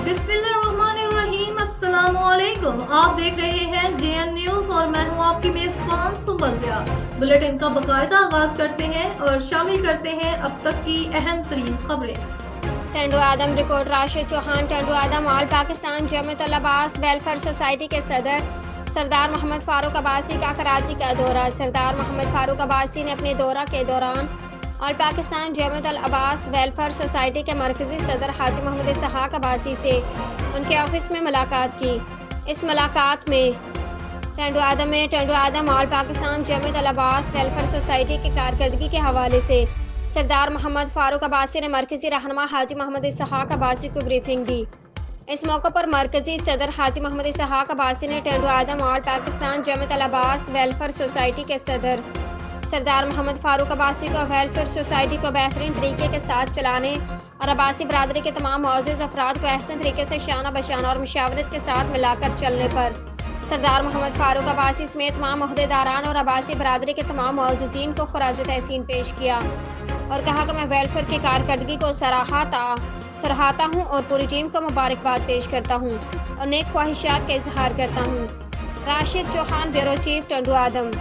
बिस्मिल्लाहिर्रहमानिर्रहीम, अस्सलाम वालेकुम। आप देख रहे हैं JN न्यूज़ और मैं हूं आपकी मेज़बान सुबज़िया। बुलेटिन का बाकायदा आगाज करते हैं और शामिल करते हैं अब तक की अहम तरीन खबरें। टंडू आदम रिपोर्ट। राशिद चौहान टंडू आदम ऑल पाकिस्तान जमीयत अल अब्बास वेलफेयर सोसाइटी के सदर सरदार मोहम्मद फारूक अब्बासी का कराची का दौरा। सरदार मोहम्मद फारूक अब्बासी ने अपने दौरा के दौरान ऑल पाकिस्तान जमीयत अल अब्बास वेलफेयर सोसाइटी के मरकजी सदर हाजी मोहम्मद इसहाक अब्बासी से उनके ऑफिस में मुलाकात की। इस मुलाकात में टंडू आदम ऑल पाकिस्तान जमीयत अल अब्बास वेलफेयर सोसाइटी की कारकर्दगी के हवाले से सरदार मोहम्मद फारूक अब्बासी ने मरकजी रहनुमा हाजी मोहम्मद इसहाक अब्बासी को ब्रीफिंग दी। इस मौके पर मरकजी सदर हाजी मोहम्मद इसहाक अब्बासी ने टंडू आदम ऑल पाकिस्तान जमीयत अल अब्बास वेलफेयर सोसाइटी के सदर सरदार मोहम्मद फारूक अब्बासी को वेलफेयर सोसाइटी को बेहतरीन तरीके के साथ चलाने और अब्बासी बरादरी के तमाम मुअज़्ज़ज़ अफराद को अहसन तरीके से शाना बशाना और मुशावरत के साथ मिलाकर चलने पर सरदार मोहम्मद फारूक अब्बासी समेत तमाम ओहदेदारान और अब्बासी बरादरी के तमाम मुअज़्ज़ज़ीन को खराज तहसीन पेश किया और कहा कि मैं वेलफेयर की कारकर्दगी को सराहता हूँ और पूरी टीम को मुबारकबाद पेश करता हूँ और नेक ख्वाहिशात का इजहार करता हूँ। राशिद चौहान, ब्यूरो चीफ, टंडू आदम।